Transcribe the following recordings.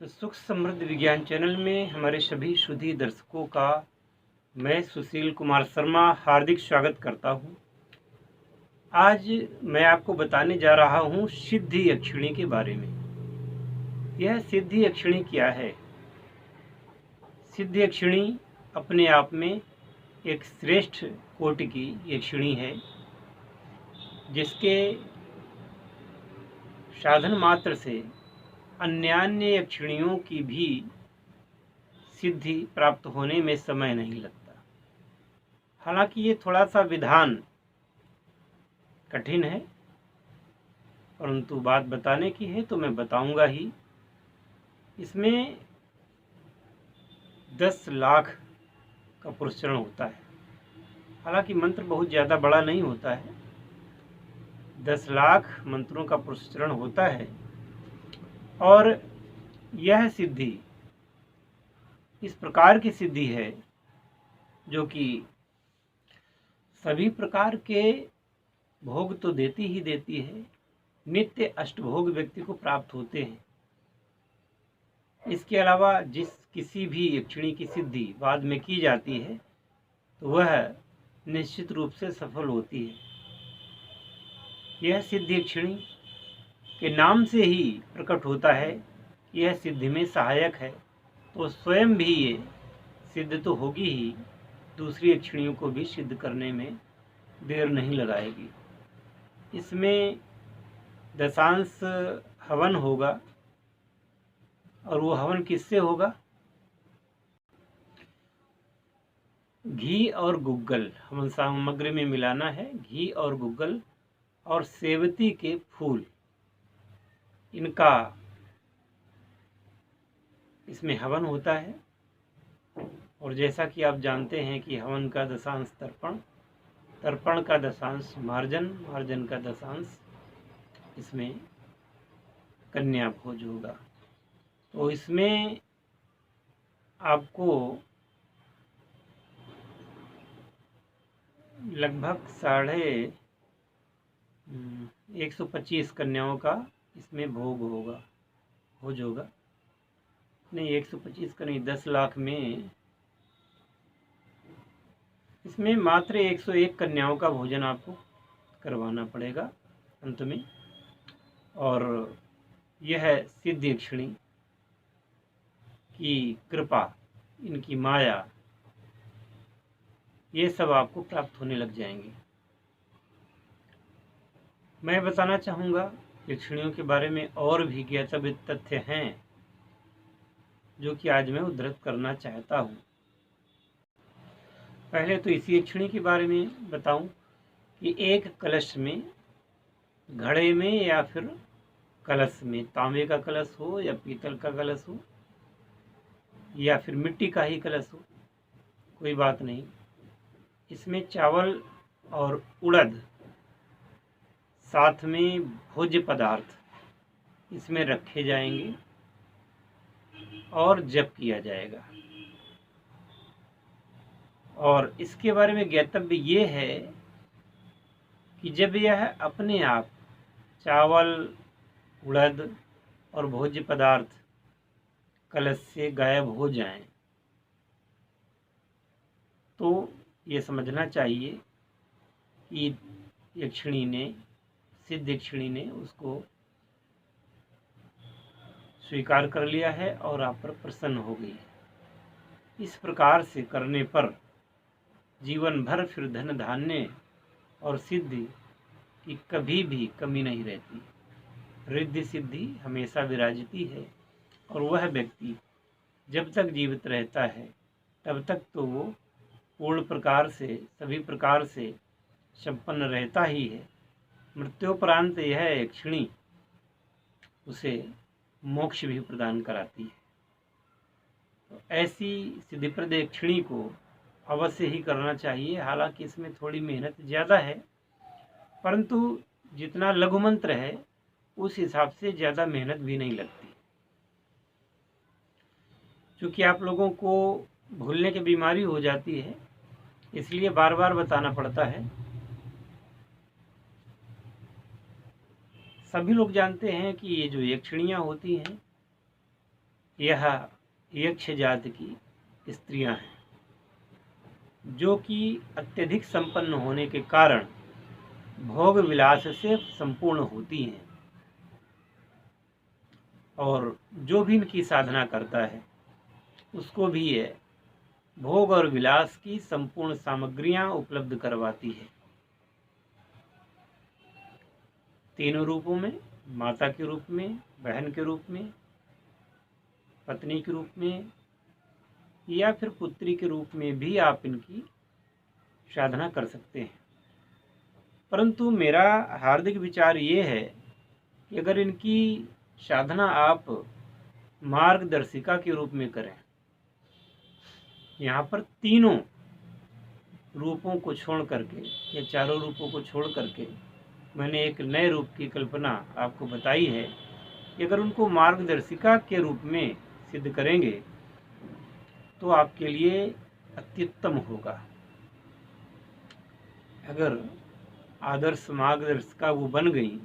तो सुख समृद्ध विज्ञान चैनल में हमारे सभी सुधी दर्शकों का मैं सुशील कुमार शर्मा हार्दिक स्वागत करता हूं। आज मैं आपको बताने जा रहा हूं सिद्धि यक्षिणी के बारे में। यह सिद्धि यक्षिणी क्या है? सिद्धि यक्षिणी अपने आप में एक श्रेष्ठ कोटि की यक्षिणी है, जिसके साधन मात्र से अन्यान्य यक्षिणियों की भी सिद्धि प्राप्त होने में समय नहीं लगता। हालांकि ये थोड़ा सा विधान कठिन है, परंतु बात बताने की है तो मैं बताऊंगा ही। इसमें 10 लाख का पुरस्चरण होता है। हालांकि मंत्र बहुत ज़्यादा बड़ा नहीं होता है, 10 लाख मंत्रों का पुरस्चरण होता है। और यह सिद्धि इस प्रकार की सिद्धि है जो कि सभी प्रकार के भोग तो देती ही देती है, नित्य अष्टभोग व्यक्ति को प्राप्त होते हैं। इसके अलावा किसी भी यक्षिणी की सिद्धि बाद में की जाती है तो वह निश्चित रूप से सफल होती है। यह सिद्धि यक्षिणी के नाम से ही प्रकट होता है कि यह सिद्धि में सहायक है, तो स्वयं भी ये सिद्ध तो होगी ही, दूसरी यक्षिणियों को भी सिद्ध करने में देर नहीं लगाएगी। इसमें दशांश हवन होगा, और वो हवन किससे होगा? घी और गुग्गल हवन सामग्री में मिलाना है। घी और गुग्गल और सेवती के फूल, इनका इसमें हवन होता है। और जैसा कि आप जानते हैं कि हवन का दशांश तर्पण, तर्पण का दशांश मार्जन, मार्जन का दशांश इसमें कन्या भोज होगा। तो इसमें आपको लगभग 125 कन्याओं का इसमें भोज होगा। नहीं, 125 का नहीं, 10 लाख में इसमें मात्र 101 कन्याओं का भोजन आपको करवाना पड़ेगा अंत में। और यह सिद्धि यक्षिणी की कृपा, इनकी माया, ये सब आपको प्राप्त होने लग जाएंगे। मैं बताना चाहूँगा यक्षिणियों के बारे में और भी ज्ञातव्य तथ्य हैं जो कि आज मैं उद्धृत करना चाहता हूँ। पहले तो इसी यक्षिणी के बारे में बताऊं कि एक कलश में, घड़े में या फिर कलश में, तांबे का कलश हो या पीतल का कलश हो या फिर मिट्टी का ही कलश हो, कोई बात नहीं, इसमें चावल और उड़द साथ में भोज्य पदार्थ इसमें रखे जाएंगे और जप किया जाएगा। और इसके बारे में ज्ञातव्य ये है कि जब यह अपने आप चावल, उड़द और भोज्य पदार्थ कलश से गायब हो जाएं, तो ये समझना चाहिए कि सिद्ध यक्षिणी ने उसको स्वीकार कर लिया है और आप पर प्रसन्न हो गई है। इस प्रकार से करने पर जीवन भर फिर धन धान्य और सिद्धि की कभी भी कमी नहीं रहती। रिद्धि सिद्धि हमेशा विराजती है, और वह व्यक्ति जब तक जीवित रहता है तब तक तो वो पूर्ण प्रकार से, सभी प्रकार से संपन्न रहता ही है। मृत्योपरांत यह यक्षिणी उसे मोक्ष भी प्रदान कराती है। तो ऐसी सिद्धिप्रद यक्षिणी को अवश्य ही करना चाहिए। हालांकि इसमें थोड़ी मेहनत ज़्यादा है, परंतु जितना लघु मंत्र है उस हिसाब से ज़्यादा मेहनत भी नहीं लगती। क्योंकि आप लोगों को भूलने की बीमारी हो जाती है, इसलिए बार बार बताना पड़ता है। सभी लोग जानते हैं कि ये जो यक्षिणियाँ होती हैं यह यक्ष जाति की स्त्रियां हैं, जो कि अत्यधिक संपन्न होने के कारण भोग विलास से संपूर्ण होती हैं, और जो भी इनकी साधना करता है उसको भी ये भोग और विलास की संपूर्ण सामग्रियां उपलब्ध करवाती है, तीनों रूपों में, माता के रूप में, बहन के रूप में, पत्नी के रूप में, या फिर पुत्री के रूप में भी आप इनकी साधना कर सकते हैं। परंतु मेरा हार्दिक विचार ये है कि अगर इनकी साधना आप मार्गदर्शिका के रूप में करें, यहाँ पर तीनों रूपों को छोड़ करके या चारों रूपों को छोड़ करके मैंने एक नए रूप की कल्पना आपको बताई है कि अगर उनको मार्गदर्शिका के रूप में सिद्ध करेंगे तो आपके लिए अत्युत्तम होगा। अगर आदर्श मार्गदर्शिका वो बन गई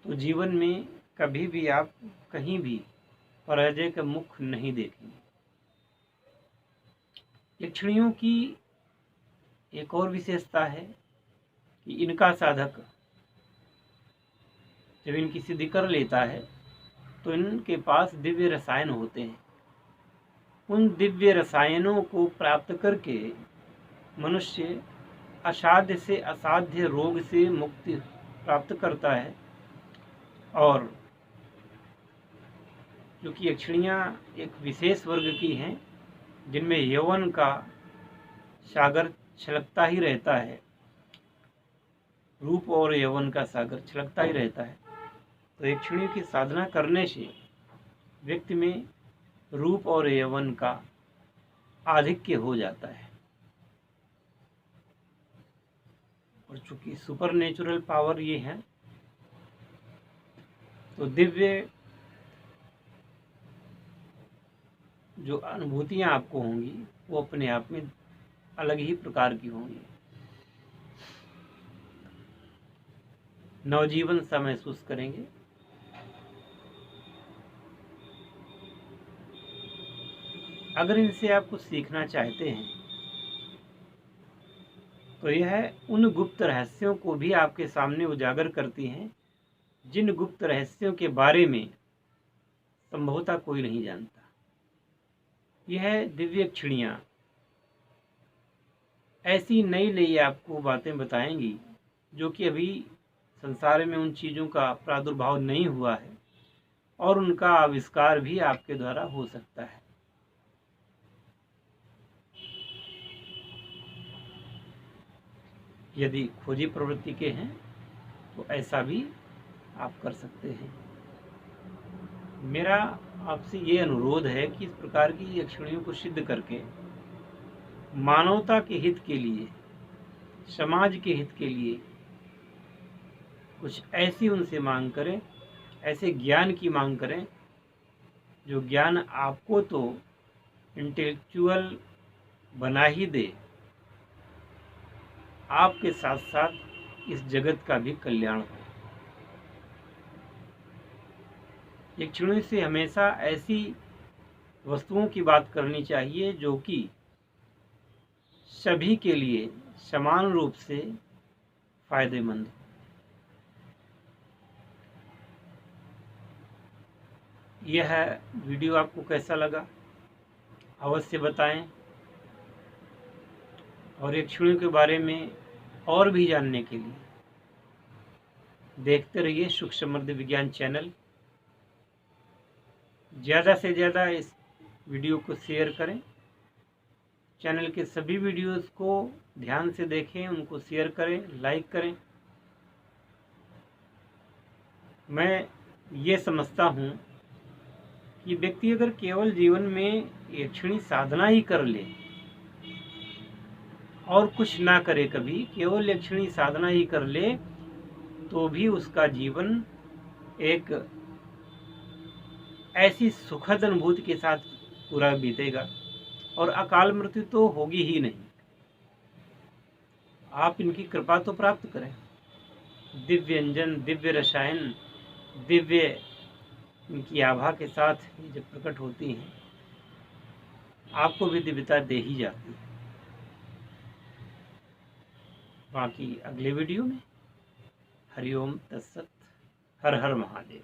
तो जीवन में कभी भी आप कहीं भी पराजय का मुख नहीं देखेंगे। यक्षिणियों की एक और विशेषता है कि इनका साधक जब इनकी सिद्धि कर लेता है तो इनके पास दिव्य रसायन होते हैं। उन दिव्य रसायनों को प्राप्त करके मनुष्य असाध्य से असाध्य रोग से मुक्ति प्राप्त करता है। और क्योंकि यक्षिणियाँ एक विशेष वर्ग की हैं जिनमें यौवन का सागर छलकता ही रहता है, रूप और यौवन का सागर छलकता ही रहता है, तो यक्षिणियों की साधना करने से व्यक्ति में रूप और यौवन का आधिक्य हो जाता है। और चूंकि सुपर नेचुरल पावर ये है तो दिव्य जो अनुभूतियां आपको होंगी वो अपने आप में अलग ही प्रकार की होंगी, नवजीवन सा महसूस करेंगे। अगर इनसे आप कुछ सीखना चाहते हैं तो यह उन गुप्त रहस्यों को भी आपके सामने उजागर करती हैं जिन गुप्त रहस्यों के बारे में संभवतः कोई नहीं जानता। यह दिव्य यक्षिणियाँ ऐसी नई नई आपको बातें बताएंगी जो कि अभी संसार में उन चीज़ों का प्रादुर्भाव नहीं हुआ है, और उनका आविष्कार भी आपके द्वारा हो सकता है। यदि खोजी प्रवृत्ति के हैं तो ऐसा भी आप कर सकते हैं। मेरा आपसे ये अनुरोध है कि इस प्रकार की यक्षिणियों को सिद्ध करके मानवता के हित के लिए, समाज के हित के लिए कुछ ऐसी उनसे मांग करें, ऐसे ज्ञान की मांग करें जो ज्ञान आपको तो इंटेलेक्चुअल बना ही दे, आपके साथ साथ इस जगत का भी कल्याण हो। यक्षिणियों से हमेशा ऐसी वस्तुओं की बात करनी चाहिए जो कि सभी के लिए समान रूप से फायदेमंद हो। यह वीडियो आपको कैसा लगा अवश्य बताएं, और यक्षिणियों के बारे में और भी जानने के लिए देखते रहिए सुख समृद्धि विज्ञान चैनल। ज़्यादा से ज़्यादा इस वीडियो को शेयर करें, चैनल के सभी वीडियोस को ध्यान से देखें, उनको शेयर करें, लाइक करें। मैं ये समझता हूँ कि व्यक्ति अगर केवल जीवन में यक्षिणी साधना ही कर ले और कुछ ना करे, कभी केवल यक्षिणी साधना ही कर ले, तो भी उसका जीवन एक ऐसी सुखद अनुभूति के साथ पूरा बीतेगा और अकाल मृत्यु तो होगी ही नहीं। आप इनकी कृपा तो प्राप्त करें। दिव्य व्यंजन, दिव्य रसायन, दिव्य इनकी आभा के साथ ये जब प्रकट होती हैं आपको भी दिव्यता दे ही जाती है। बाकी अगले वीडियो में हरिओम तत्सत, हर हर महादेव।